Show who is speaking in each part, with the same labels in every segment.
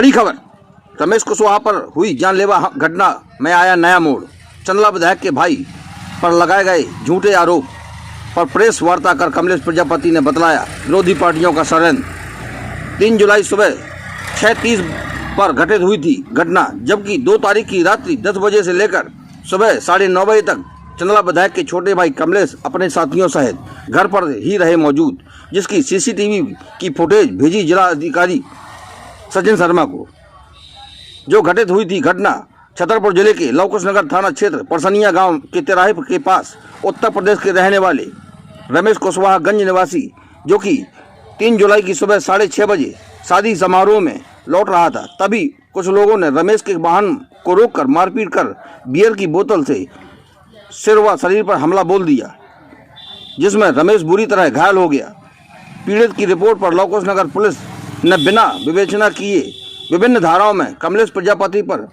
Speaker 1: बड़ी खबर, रमेश कुशवाहा पर हुई जानलेवा घटना में आया नया मोड़। चंदला विधायक के भाई पर लगाए गए झूठे आरोप पर प्रेस वार्ता कर कमलेश प्रजापति ने बतलाया विरोधी पार्टियों का षड्यंत्र। 3 जुलाई सुबह 6:30 पर घटित हुई थी घटना, जबकि 2 तारीख की रात्रि 10 बजे से लेकर सुबह 9:30 बजे तक चंदला विधायक के छोटे भाई कमलेश अपने साथियों सहित घर पर ही रहे मौजूद, जिसकी सीसीटीवी की फुटेज भेजी जिला अधिकारी सचिन शर्मा को। जो घटित हुई थी घटना छतरपुर जिले के लव कुश नगर थाना क्षेत्र परसनिया गांव के तिराहे के पास उत्तर प्रदेश के रहने वाले रमेश कुशवाहा गंज निवासी, जो कि 3 जुलाई की सुबह 6:30 बजे शादी समारोह में लौट रहा था, तभी कुछ लोगों ने रमेश के वाहन को रोककर मारपीट कर बियर की बोतल से सिर व शरीर पर हमला बोल दिया, जिसमें रमेश बुरी तरह घायल हो गया। पीड़ित की रिपोर्ट पर लव कुश नगर पुलिस ने बिना विवेचना किए विभिन्न धाराओं में कमलेश प्रजापति पर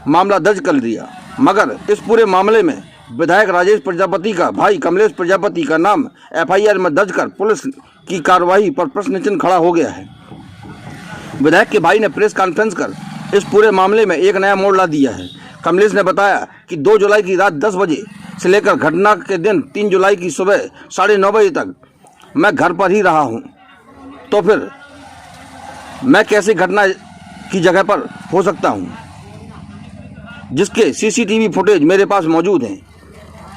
Speaker 1: मामला दर्ज कर दिया, मगर इस पूरे मामले में विधायक राजेश प्रजापति का भाई कमलेश प्रजापति का नाम एफआईआर में दर्ज कर पुलिस की कार्रवाई पर प्रश्न चिन्ह खड़ा हो गया है। विधायक के भाई ने प्रेस कॉन्फ्रेंस कर इस पूरे मामले में एक नया मोड़ ला दिया है। कमलेश ने बताया कि 2 जुलाई की रात 10 बजे से लेकर घटना के दिन 3 जुलाई की सुबह 9:30 बजे तक मैं घर पर ही रहा हूं, तो फिर मैं कैसे घटना की जगह पर हो सकता हूं, जिसके सीसीटीवी फुटेज मेरे पास मौजूद हैं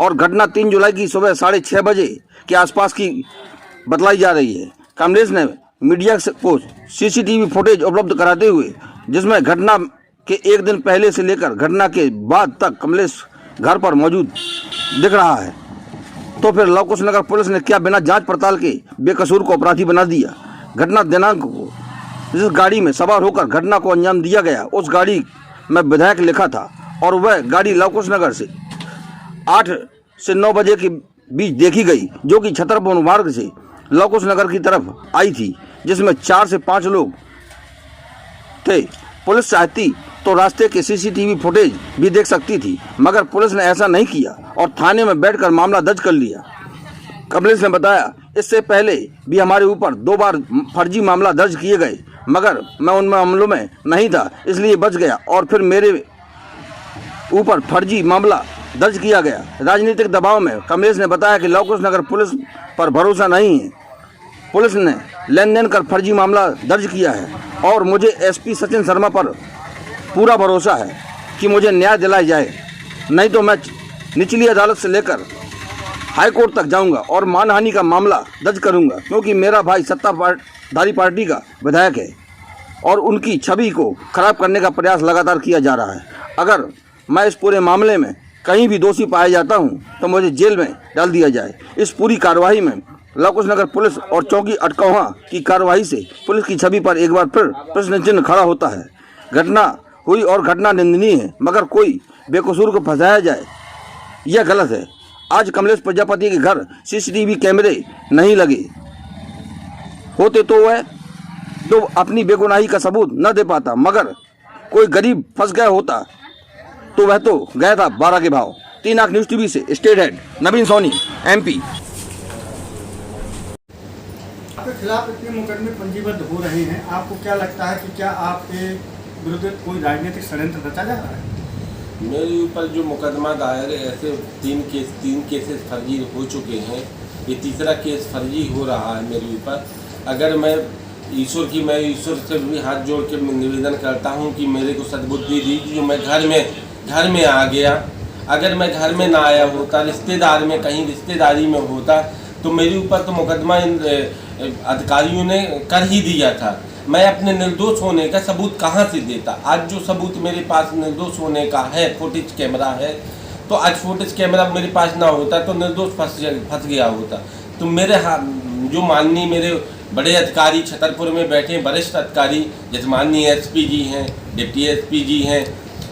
Speaker 1: और घटना 3 जुलाई की सुबह 6:30 बजे के आसपास की बतलाई जा रही है। कमलेश ने मीडिया को सीसीटीवी फुटेज उपलब्ध कराते हुए, जिसमें घटना के एक दिन पहले से लेकर घटना के बाद तक कमलेश घर पर मौजूद दिख रहा है, तो फिर लव कुश नगर पुलिस ने क्या बिना जांच पड़ताल के बेकसूर को अपराधी बना दिया। घटना दिनांक को जिस गाड़ी में सवार होकर घटना को अंजाम दिया गया, उस गाड़ी में विधायक लिखा था और वह गाड़ी लव कुश नगर से 8 से 9 बजे के बीच देखी गई, जो कि छतरपुर मार्ग से लव कुश नगर की तरफ आई थी, जिसमें 4 से 5 लोग थे। पुलिस चाहती तो रास्ते के सीसीटीवी फुटेज भी देख सकती थी, मगर पुलिस ने ऐसा नहीं किया और थाने में बैठकर मामला दर्ज कर लिया। कमलेश ने बताया, इससे पहले भी हमारे ऊपर 2 बार फर्जी मामला दर्ज किए गए, मगर मैं उन मामलों में नहीं था, इसलिए बच गया और फिर मेरे ऊपर फर्जी मामला दर्ज किया गया। राजनीतिक दबाव में कमलेश ने बताया कि लव कुश नगर पुलिस पर भरोसा नहीं है, पुलिस ने लेन देन कर फर्जी मामला दर्ज किया है और मुझे एसपी सचिन शर्मा पर पूरा भरोसा है कि मुझे न्याय दिलाया जाए, नहीं तो मैं निचली अदालत से लेकर हाई कोर्ट तक जाऊंगा और मानहानि का मामला दर्ज करूंगा, क्योंकि मेरा भाई सत्ताधारी पार्टी का विधायक है और उनकी छवि को खराब करने का प्रयास लगातार किया जा रहा है। अगर मैं इस पूरे मामले में कहीं भी दोषी पाया जाता हूं तो मुझे जेल में डाल दिया जाए। इस पूरी कार्रवाई में लव कुश नगर पुलिस और चौकी अटकौहा की कार्रवाई से पुलिस की छवि पर एक बार फिर प्रश्न चिन्ह खड़ा होता है। घटना हुई और घटना निंदनीय है, मगर कोई बेकसूर को फंसाया जाए यह गलत है। आज कमलेश प्रजापति के घर सीसीटीवी कैमरे नहीं लगे होते तो वह तो अपनी बेगुनाही का सबूत न दे पाता, मगर कोई गरीब फंस गया होता तो वह तो गया था 12 के भाव। 3 आंख न्यूज़ टीवी से स्टेट हेड नवीन सोनी, MP।
Speaker 2: आपके खिलाफ इतने मुकदमे पंजीबद्ध हो रहे हैं, आपको क्या लगता है कि क्या आपके विरुद्ध कोई राजनीतिक षड्यंत्र रचा जा रहा है?
Speaker 3: मेरे ऊपर जो मुकदमा दायर है, ऐसे 3 केसेस फर्जी हो चुके हैं, ये तीसरा केस फर्जी हो रहा है मेरे ऊपर। अगर मैं ईश्वर से भी हाथ जोड़ के निवेदन करता हूँ कि मेरे को सद्बुद्धि दी, जो मैं घर में आ गया। अगर मैं घर में ना आया होता, कहीं रिश्तेदारी में होता, तो मेरे ऊपर तो मुकदमा अधिकारियों ने कर ही दिया था। मैं अपने निर्दोष होने का सबूत कहाँ से देता? आज जो सबूत मेरे पास निर्दोष होने का है, फुटेज कैमरा है, तो आज फुटेज कैमरा मेरे पास ना होता तो निर्दोष फंस गया होता। तो मेरे जो माननीय मेरे बड़े अधिकारी छतरपुर में बैठे वरिष्ठ अधिकारी, जैसे माननीय SP जी हैं, डिप्टी SP जी हैं,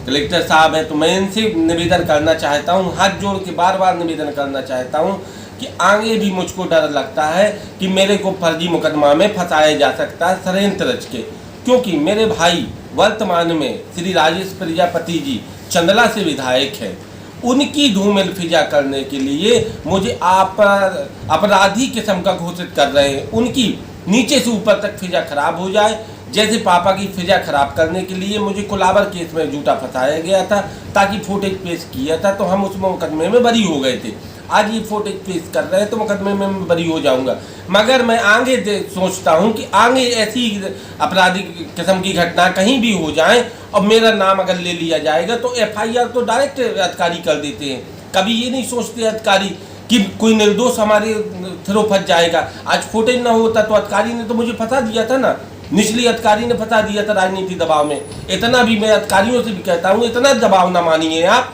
Speaker 3: कलेक्टर साहब हैं, तो मैं इनसे निवेदन करना चाहता हूँ, हाथ जोड़ के बार निवेदन करना चाहता हूँ कि आगे भी मुझको डर लगता है कि मेरे को फर्जी मुकदमा में फंसाया जा सकता है षड्यंत्र रच के, क्योंकि मेरे भाई वर्तमान में श्री राजेश प्रजापति जी चंदला से विधायक हैं। उनकी धूमिल फिजा करने के लिए मुझे आप अपराधी किस्म का घोषित कर रहे हैं। उनकी नीचे से ऊपर तक फिजा खराब हो जाए, जैसे पापा की फिजा खराब करने के लिए मुझे कुलाबर केस में झूठा फंसाया गया था, ताकि फुटेज पेश किया था तो हम उस मुकदमे में बरी हो गए थे। आज ये फुटेज पेश कर रहे हैं तो मुकदमे में मैं बरी हो जाऊंगा। मगर मैं आगे सोचता हूं कि आगे ऐसी आपराधिक किस्म की घटना कहीं भी हो जाए और मेरा नाम अगर ले लिया जाएगा तो FIR तो डायरेक्ट अधिकारी कर देते हैं। कभी ये नहीं सोचते अधिकारी कि कोई निर्दोष हमारे थ्रो फंस जाएगा। आज फुटेज ना होता तो अधिकारी ने तो मुझे फंसा दिया था ना, निचली अधिकारी ने फंसा दिया था राजनीति दबाव में। इतना भी मैं अधिकारियों से भी कहता हूँ, इतना दबाव ना मानिए आप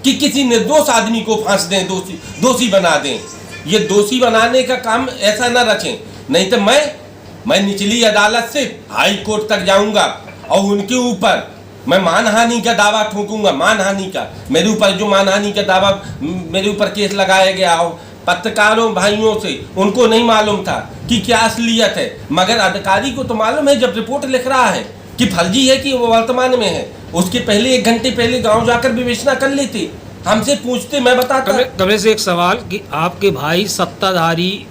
Speaker 3: कि किसी निर्दोष आदमी को फांस दें, दोषी बना दें। ये दोषी बनाने का काम ऐसा ना रखें, नहीं तो मैं निचली अदालत से हाई कोर्ट तक जाऊंगा और उनके ऊपर मैं मानहानि का दावा ठोकूंगा। मानहानि का, मेरे ऊपर जो मानहानि का दावा मेरे ऊपर केस लगाया गया और पत्रकारों भाइयों से उनको नहीं मालूम था कि क्या असलियत है, मगर अधिकारी को तो मालूम है। जब रिपोर्ट लिख रहा है कि फर्जी है कि वो वर्तमान में है, उसके पहले 1 घंटे पहले गांव जाकर विवेचना कर लेते, हमसे पूछते, मैं बताता।
Speaker 4: कमरे से एक सवाल कि आपके भाई सत्ताधारी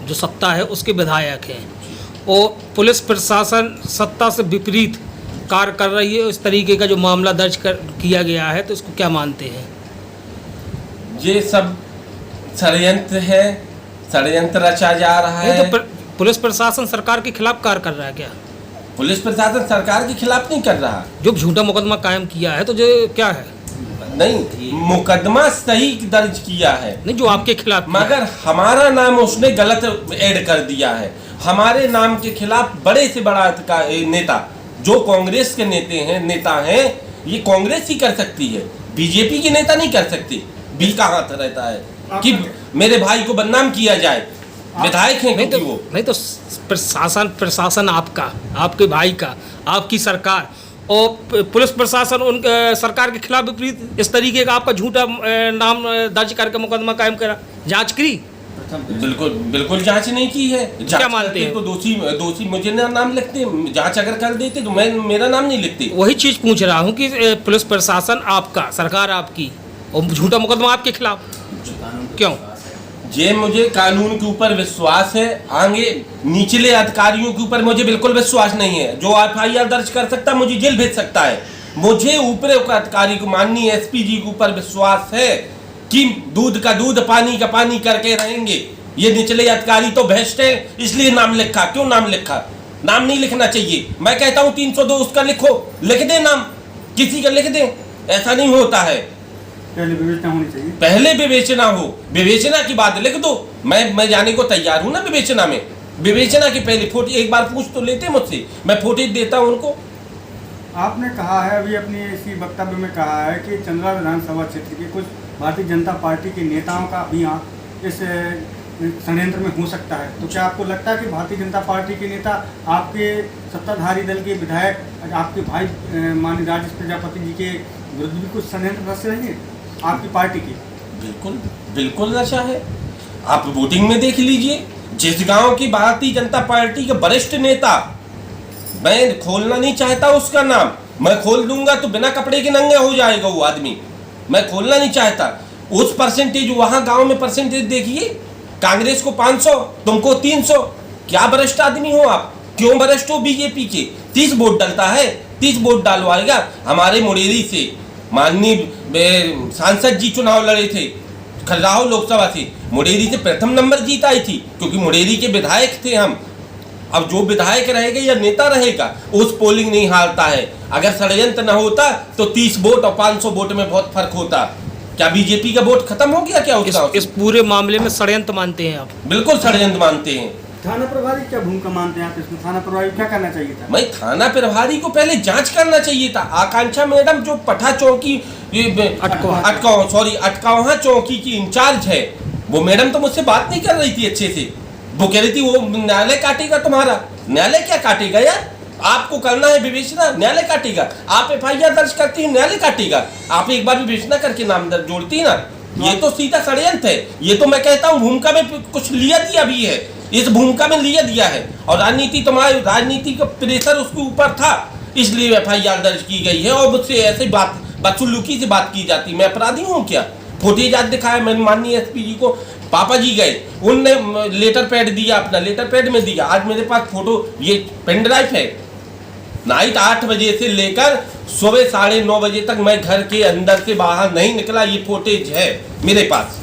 Speaker 4: जो सत्ता है उसके विधायक हैं और पुलिस प्रशासन सत्ता से विपरीत कार्य कर रही है, इस तरीके का जो मामला दर्ज किया गया है, तो इसको क्या मानते हैं?
Speaker 3: ये सब षड्यंत्र है, षड्यंत्र रचा जा रहा है।
Speaker 4: तो पुलिस प्रशासन सरकार के खिलाफ कार्य कर रहा है क्या?
Speaker 3: पुलिस प्रशासन सरकार के खिलाफ नहीं कर रहा।
Speaker 4: जो झूठा मुकदमा कायम किया है तो जो क्या है?
Speaker 3: नहीं, मुकदमा सही दर्ज किया है,
Speaker 4: नहीं जो आपके खिलाफ,
Speaker 3: मगर हमारा नाम उसने गलत ऐड कर दिया है। हमारे नाम के खिलाफ बड़े से बड़ा नेता जो कांग्रेस के नेता हैं, ये कांग्रेस ही कर सकती है, बीजेपी के नेता नहीं कर सकती। बिल का हाथ रहता है कि मेरे भाई को बदनाम किया जाए। विधायक हैं
Speaker 4: नहीं
Speaker 3: वो
Speaker 4: नहीं तो प्रशासन आपका, आपके भाई का, आपकी सरकार और पुलिस प्रशासन उन सरकार के खिलाफ विपरीत इस तरीके का आपका झूठा नाम दर्ज करके मुकदमा कायम करा, जांच करी?
Speaker 3: बिल्कुल जांच नहीं की है।
Speaker 4: क्या मानते हैं?
Speaker 3: तो दोषी मुझे नाम लिखते, जांच अगर कर देते तो मेरा नाम नहीं लिखते।
Speaker 4: वही चीज पूछ रहा हूँ कि पुलिस प्रशासन आपका, सरकार आपकी और झूठा मुकदमा आपके खिलाफ क्यों?
Speaker 3: ये मुझे कानून के ऊपर विश्वास है, आगे निचले अधिकारियों के ऊपर मुझे बिल्कुल विश्वास नहीं है। जो FIR दर्ज कर सकता है मुझे जेल भेज सकता है। मुझे ऊपर अधिकारी को, माननीय SP जी के ऊपर विश्वास है कि दूध का दूध पानी का पानी करके रहेंगे। ये निचले अधिकारी तो भ्रष्ट है, इसलिए नाम लिखा। क्यों नाम लिखा? नाम नहीं लिखना चाहिए। मैं कहता हूँ 302 उसका लिखो, लिख दे नाम, किसी का लिख दे। ऐसा नहीं होता है,
Speaker 2: पहले विवेचना होनी चाहिए।
Speaker 3: पहले विवेचना हो, विवेचना की बात लिख दो। मैं जाने को तैयार हूं ना विवेचना में। विवेचना के पहले फोटो एक बार पूछ तो लेते मुझसे, मैं फोटो देता हूं उनको।
Speaker 2: आपने कहा है अभी अपनी इसी वक्तव्य में कहा है कि चंद्रा विधानसभा क्षेत्र के कुछ भारतीय जनता पार्टी के नेताओं का भी इस षड्यंत्र में हो सकता है, तो क्या आपको लगता है कि भारतीय जनता पार्टी के नेता आपके सत्ताधारी दल के विधायक, आपके भाई माननीय राजेश प्रजापति जी के विरुद्ध भी कुछ षड्यंत्र रच रहे हैं आपकी पार्टी की?
Speaker 3: बिल्कुल नशा है। आप वोटिंग में देख लीजिए, जिस गांव की भारतीय जनता पार्टी के वरिष्ठ नेता, मैं खोलना नहीं चाहता उसका नाम, मैं खोल दूंगा तो बिना कपड़े के नंगे हो जाएगा वो आदमी। मैं खोलना नहीं चाहता। उस परसेंटेज वहां गांव में परसेंटेज देखिए, कांग्रेस को 500, तुमको 300। क्या वरिष्ठ आदमी हो आप? क्यों वरिष्ठ हो बीजेपी के? 30 वोट डलता है, 30 वोट डालवाएगा। हमारे मुड़ेरी से माननीय सांसद जी चुनाव लड़े थे खजुराहो लोकसभा से, मुड़ेरी से प्रथम नंबर जीत आई थी, क्योंकि मुड़ेरी के विधायक थे हम। अब जो विधायक रहेगा या नेता रहेगा उस पोलिंग नहीं हारता है। अगर षड्यंत्र न होता तो 30 वोट और 500 वोट में बहुत फर्क होता। क्या बीजेपी का वोट खत्म हो गया क्या?
Speaker 4: इस पूरे मामले में षड्यंत्र मानते हैं आप?
Speaker 3: बिल्कुल षड्यंत्र मानते हैं।
Speaker 2: थाना प्रभारी क्या भूमिका मानते हैं आप इसमें? थाना प्रभारी क्या करना चाहिए था?
Speaker 3: भाई थाना प्रभारी को पहले जांच करना चाहिए था। आकांक्षा मैडम जो पठा चौकी अटकावहा चौकी की इंचार्ज है, वो मैडम तो मुझसे बात नहीं कर रही थी अच्छे से। वो कह रही थी वो न्यायालय काटेगा तुम्हारा। न्यायालय क्या काटेगा यार? आपको करना है विवेचना, न्यायालय काटेगा। आप FIR दर्ज करती है, न्यायालय काटेगा। आप एक बार विवेचना करके नाम दर्ज जोड़ती है ना, ये तो सीधा षड्यंत्र है। ये तो मैं कहता हूँ भूमिका में कुछ लिया दिया भी है, इस भूमिका में लिया दिया है। और राजनीति का प्रेशर उसके ऊपर था, इसलिए FIR दर्ज की गई है। और मुझसे ऐसे बदसलूकी से बात की जाती। मैं अपराधी हूँ क्या? फुटेज आज दिखाया मैंने माननीय SP जी को, पापा जी गए, उनने लेटर पैड दिया, अपना लेटर पैड में दिया। आज मेरे पास फोटो, ये पेन ड्राइव है। नाइट 8 बजे से लेकर सुबह 9:30 बजे तक मैं घर के अंदर से बाहर नहीं निकला, ये फुटेज है मेरे पास।